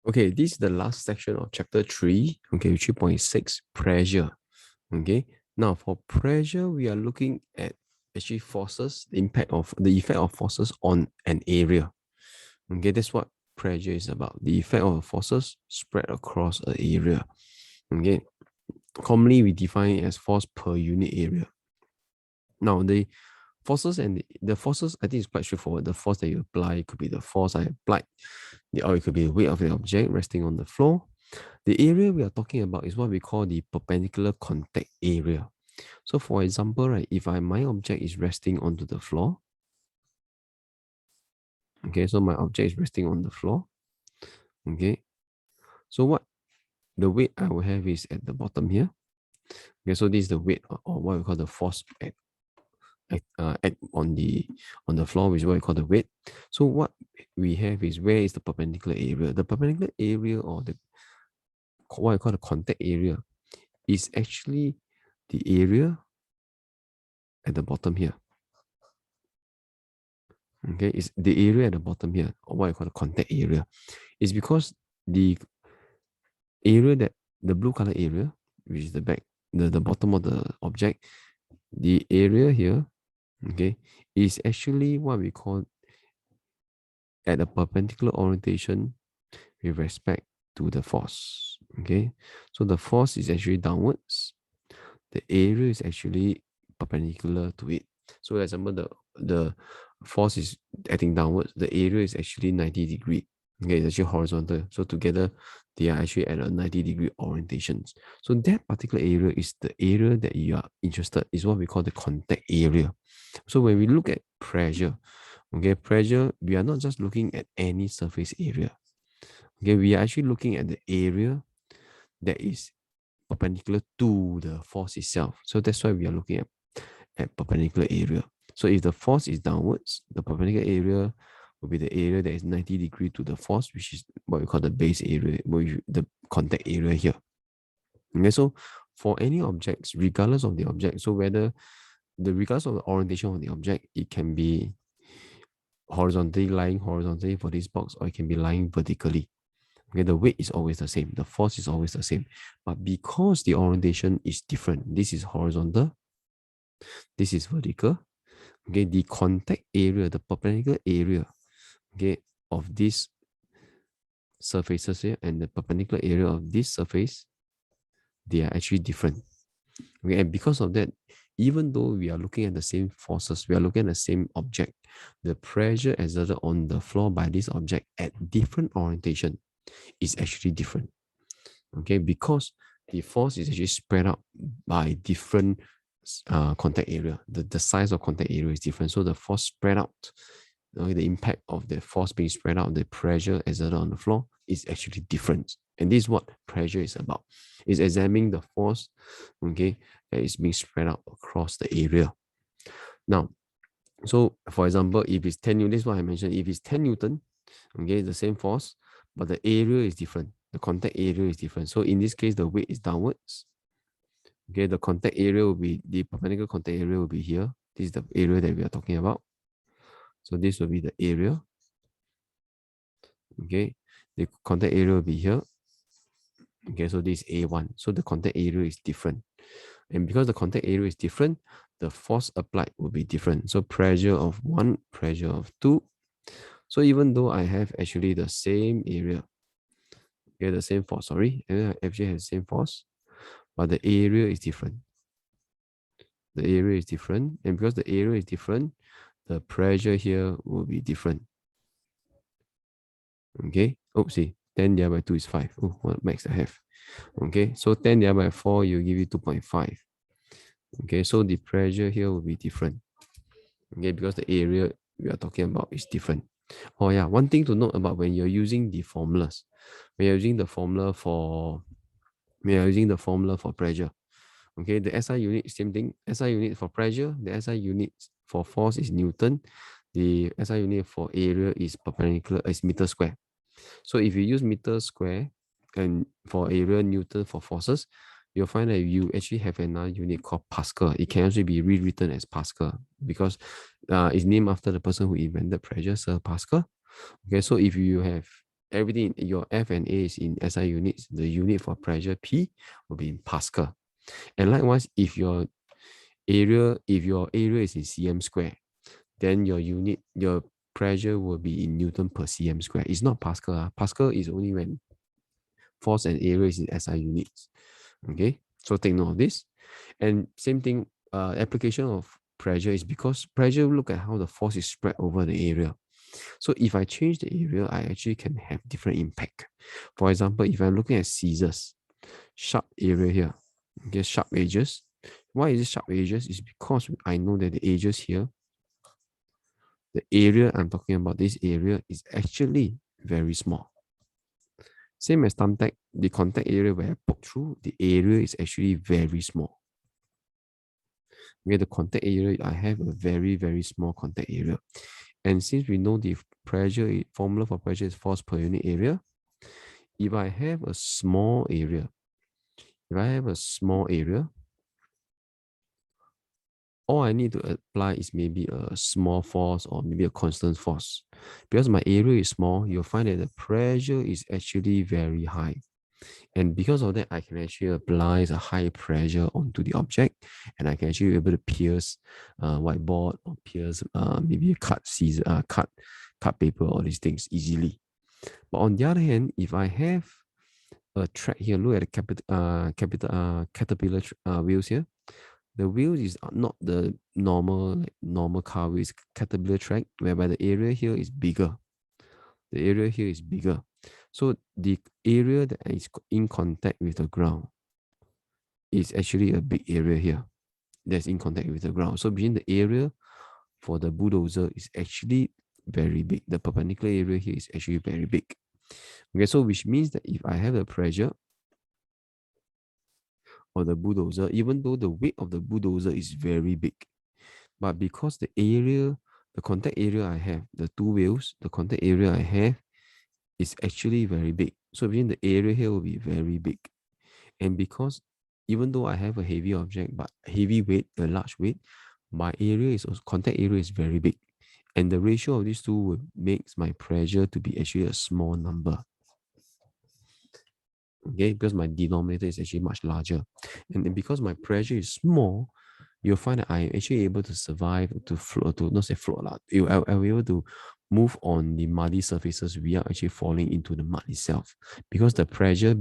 Okay, this is the last section of chapter 3, okay, 3.6, pressure. Okay, now for pressure, we are looking at actually forces, the effect of forces on an area. Okay, that's what pressure is about. The effect of forces spread across an area. Okay, commonly we define it as force per unit area. Now, the forces and the forces, I think it's quite straightforward. The force that you apply could be the force I applied, or it could be the weight of the object resting on the floor. The area we are talking about is what we call the perpendicular contact area. So for example, right, if my object is resting onto the floor, okay, so my object is resting on the floor, okay, so what the weight I will have is at the bottom here. Okay, so this is the weight, or what we call the force on the floor, which is what we call the weight. So what we have is, where is the perpendicular area? The perpendicular area, or the what we call the contact area, is actually the area at the bottom here. Okay, it's the area at the bottom here, or what I call the contact area. It's because the area, that the blue color area, which is the bottom of the object, the area here, okay, is actually what we call at a perpendicular orientation with respect to the force. Okay, so the force is actually downwards, the area is actually perpendicular to it. So, for example, the force is acting downwards, the area is actually 90 degree. Okay, it's actually horizontal. So together, they are actually at a 90-degree orientations. So that particular area is the area that you are interested, is what we call the contact area. So when we look at pressure, okay, pressure, we are not just looking at any surface area. Okay, we are actually looking at the area that is perpendicular to the force itself. So that's why we are looking at perpendicular area. So if the force is downwards, the perpendicular area will be the area that is 90 degree to the force, which is what we call the base area, the contact area here. Okay, so for any objects, regardless of the object, so regardless of the orientation of the object, it can be lying horizontally for this box, or it can be lying vertically. Okay, the weight is always the same, the force is always the same, but because the orientation is different, this is horizontal, this is vertical. Okay, the contact area, the perpendicular area, okay, of these surfaces here and the perpendicular area of this surface, they are actually different. Okay, and because of that, even though we are looking at the same forces, we are looking at the same object, the pressure exerted on the floor by this object at different orientation is actually different. Okay, because the force is actually spread out by different contact area. The size of contact area is different. So the force spread out, okay, the impact of the force being spread out, the pressure exerted on the floor is actually different. And this is what pressure is about. It's examining the force, okay, that is being spread out across the area. Now, so for example, if it's 10 Newton, this is what I mentioned. If it's 10 Newton, okay, the same force, but the area is different. The contact area is different. So in this case, the weight is downwards. Okay, the contact area will be, the perpendicular contact area will be here. This is the area that we are talking about. So this will be the area. Okay, the contact area will be here. Okay, so this is A1. So the contact area is different. And because the contact area is different, the force applied will be different. So pressure of 1, pressure of 2. So even though I have actually the same area, okay, the same force, sorry, and I actually have the same force, but the area is different. The area is different. And because the area is different, the pressure here will be different. Okay. Oh, see, 10 divided by 2 is 5. Oh, what max I have. Okay. So 10 divided by 4, you give you 2.5. Okay. So the pressure here will be different. Okay. Because the area we are talking about is different. Oh, yeah. One thing to note about when you're using the formulas, when you're using the formula for pressure. Okay, the SI unit, same thing. SI unit for pressure, the SI unit for force is Newton. The SI unit for area is perpendicular, is meter square. So if you use meter square and for area, Newton for forces, you'll find that you actually have another unit called Pascal. It can actually be rewritten as Pascal because it's named after the person who invented pressure, Sir Pascal. Okay, so if you have everything, your F and A is in SI units, the unit for pressure P will be in Pascal. And likewise, if your area is in cm square, then your pressure will be in Newton per cm square. It's not Pascal. Pascal is only when force and area is in SI units. Okay, so take note of this. And same thing, application of pressure is because pressure look at how the force is spread over the area. So if I change the area, I actually can have different impact. For example, if I'm looking at scissors, sharp area here, okay, sharp edges. Why is it sharp edges? It's because I know that the edges here, the area I'm talking about, this area is actually very small. Same as thumbtack, the contact area where I poke through, the area is actually very small. Where the contact area, I have a very, very small contact area. And since we know the formula for pressure is force per unit area, if I have a small area, all I need to apply is maybe a small force or maybe a constant force. Because my area is small, you'll find that the pressure is actually very high. And because of that, I can actually apply a high pressure onto the object, and I can actually be able to pierce whiteboard or pierce maybe cut paper, all these things easily. But on the other hand, if I have a track here, look at the caterpillar wheels here. The wheels is not the normal car wheels, caterpillar track, whereby the area here is bigger. The area here is bigger. So the area that is in contact with the ground is actually a big area here that's in contact with the ground. So between the area for the bulldozer is actually very big. The perpendicular area here is actually very big. Okay, so which means that if I have the pressure of the bulldozer, even though the weight of the bulldozer is very big, but because the contact area I have, the two wheels, the contact area I have is actually very big. So between the area here will be very big. And because even though I have a heavy object, but heavy weight, a large weight, my contact area is very big. And the ratio of these two makes my pressure to be actually a small number. Okay, because my denominator is actually much larger. And then because my pressure is small, you'll find that I'm actually able to survive, to float, to not say float, I'll be able to move on the muddy surfaces without actually falling into the mud itself. Because the pressure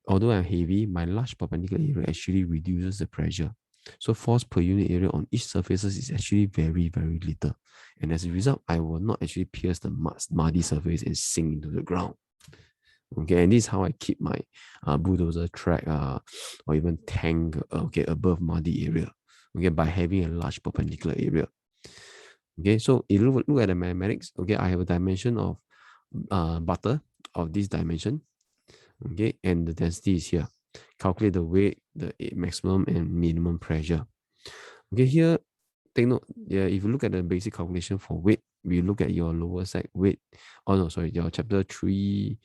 although I'm heavy, my large perpendicular area actually reduces the pressure. So force per unit area on each surfaces is actually very, very little. And as a result, I will not actually pierce the muddy surface and sink into the ground. Okay, and this is how I keep my bulldozer track or even tank above muddy area. Okay, by having a large perpendicular area. Okay, so if you look at the mathematics, okay, I have a dimension of butter of this dimension. Okay, and the density is here. Calculate the weight, the maximum and minimum pressure. Okay, here, take note, yeah, if you look at the basic calculation for weight, we look at your lower side weight. Oh no, sorry, your chapter 3.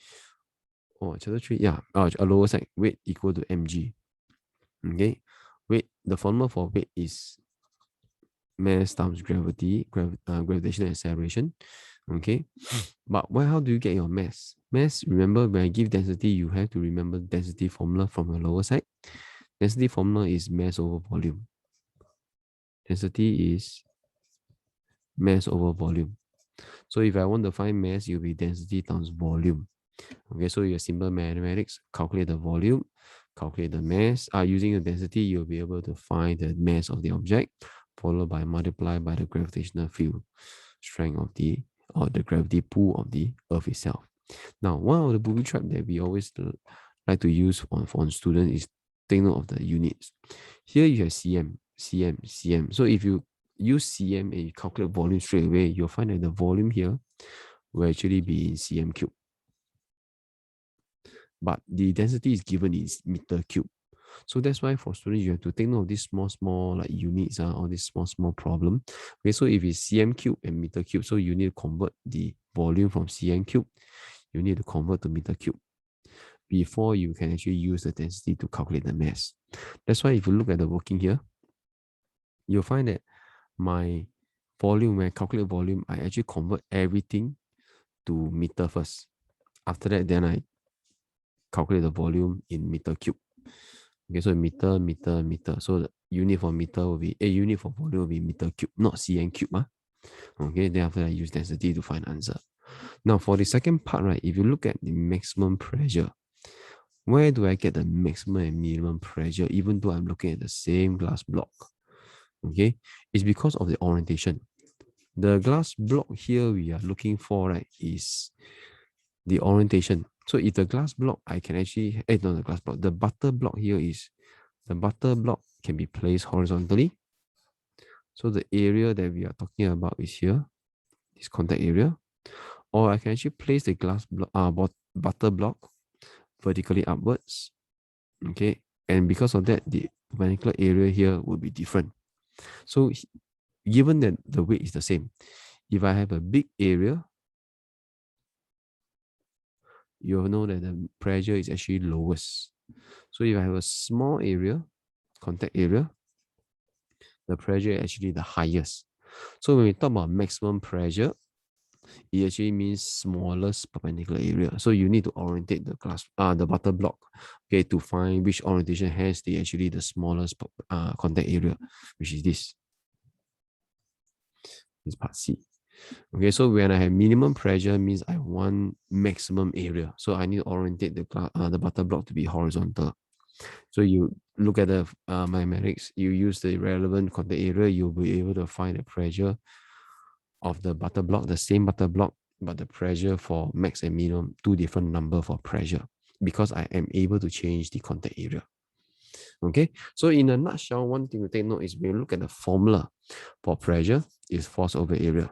Oh, chapter 3, yeah. A lower side weight equal to mg. Okay, weight, the formula for weight is mass times gravitational acceleration. Okay, but how do you get your mass? Mass, remember when I give density, you have to remember density formula from your lower side. Density formula is mass over volume. Density is mass over volume. So if I want to find mass, it will be density times volume. Okay, so your simple mathematics, calculate the volume, calculate the mass. Using the density, you'll be able to find the mass of the object, followed by multiply by the gravitational field strength of the gravity pull of the Earth itself. Now, one of the booby trap that we always like to use on students is take note of the units. Here you have cm, cm, cm. So if you use cm and you calculate volume straight away, you'll find that the volume here will actually be in cm cube. But the density is given in meter cube. So that's why for students, you have to take note of these small like units, all these small problem. Okay, so if it's cm cube and meter cube, so you need to convert the volume from cm cube, you need to convert to meter cube before you can actually use the density to calculate the mass. That's why if you look at the working here, you'll find that my volume, when I calculate volume, I actually convert everything to meter first. After that, then I calculate the volume in meter cube. Okay, so meter, meter, meter. So the unit for meter will be, a unit for volume will be meter cube, not cm cube. Okay, then after that, I use density to find answer. Now, for the second part, right, if you look at the maximum pressure, where do I get the maximum and minimum pressure, even though I'm looking at the same glass block? Okay, it's because of the orientation. The glass block here we are looking for, right, is the orientation. So if the glass block, I can actually, no, the glass block, the butter block here is, the butter block can be placed horizontally. So the area that we are talking about is here, this contact area. Or I can actually place the glass block, butter block vertically upwards. Okay, and because of that, the perpendicular area here will be different. So given that the weight is the same, if I have a big area, you'll know that the pressure is actually lowest. So if I have a small area, contact area, the pressure is actually the highest. So when we talk about maximum pressure, it actually means smallest perpendicular area. So you need to orientate the the butter block, okay, to find which orientation has the smallest contact area, which is this part C. Okay, so when I have minimum pressure means I want maximum area. So I need to orientate the butter block to be horizontal. So you look at the mathematics, you use the relevant contact area, you'll be able to find the pressure of the butter block, the same butter block, but the pressure for max and minimum, two different number for pressure, because I am able to change the contact area. Okay, so in a nutshell, one thing to take note is when you look at the formula for pressure is force over area.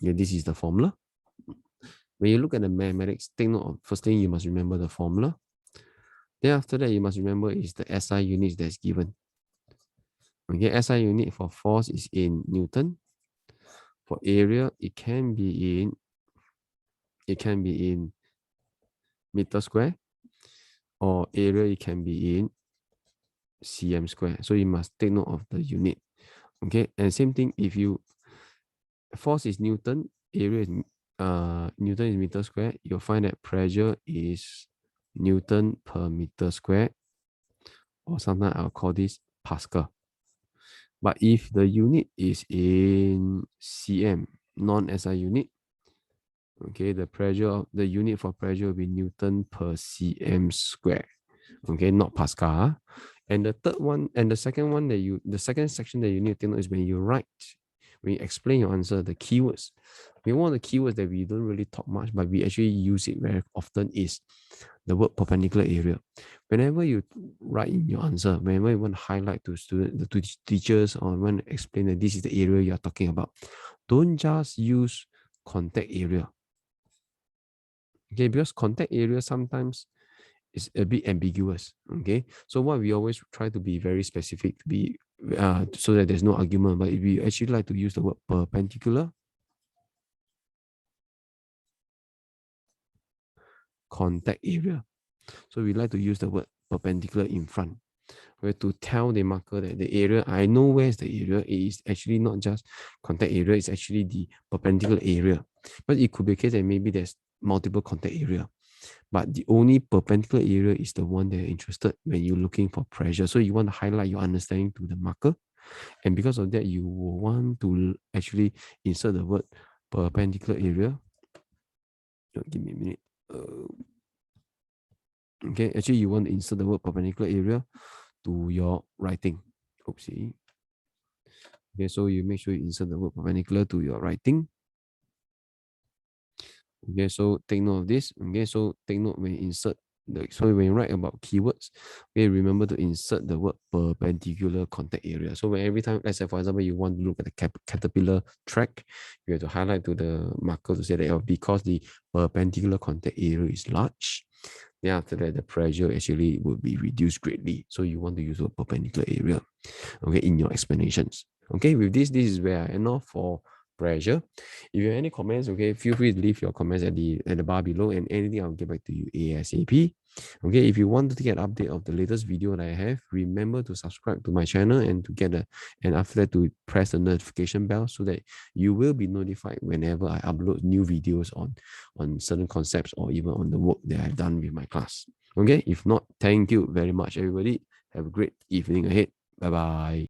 Yeah, this is the formula. When you look at the mathematics, take note of, first thing you must remember the formula. Then after that, you must remember is the SI units that's given. Okay, SI unit for force is in Newton. For area, it can be in meter square, or area it can be in cm square. So you must take note of the unit. Okay, and same thing, if you force is Newton, area is Newton is meter square, you'll find that pressure is Newton per meter square, or sometimes I'll call this Pascal. But if the unit is in cm, non-SI unit, okay, the unit for pressure will be Newton per cm square. Okay, not Pascal. And the third one, and the second one the second section that you need to know is when you explain your answer, the keywords. One of the keywords that we don't really talk much, but we actually use it very often is the word perpendicular area. Whenever you write in your answer, whenever you want to highlight to students, to teachers, or want to explain that this is the area you're talking about, don't just use contact area. Okay, because contact area sometimes is a bit ambiguous. Okay, so what we always try to be very specific, to be so that there's no argument. But if we actually like to use the word perpendicular contact area, so we like to use the word perpendicular in front, where to tell the marker that the area, I know where's the area. It is actually not just contact area, it's actually the perpendicular area. But it could be a case that maybe there's multiple contact area, but the only perpendicular area is the one that you're interested when you're looking for pressure. So you want to highlight your understanding to the marker. And because of that, you will want to actually insert the word perpendicular area. Give me a minute. Okay, actually you want to insert the word perpendicular area to your writing. Oopsie. Okay, so you make sure you insert the word perpendicular to your writing. Okay, so take note of this. Okay, so take note when you insert so when you write about keywords, okay, remember to insert the word perpendicular contact area. So when every time, let's say for example, you want to look at the caterpillar track, you have to highlight to the marker to say that because the perpendicular contact area is large, then after that the pressure actually will be reduced greatly. So you want to use a perpendicular area, okay, in your explanations. Okay, with this is where I end off for pressure. If you have any comments, okay, feel free to leave your comments at the bar below, and anything I'll get back to you ASAP. Okay, if you want to get an update of the latest video that I have, remember to subscribe to my channel and to get and after that to press the notification bell so that you will be notified whenever I upload new videos on certain concepts or even on the work that I've done with my class. Okay, if not, thank you very much, everybody. Have a great evening ahead. Bye bye.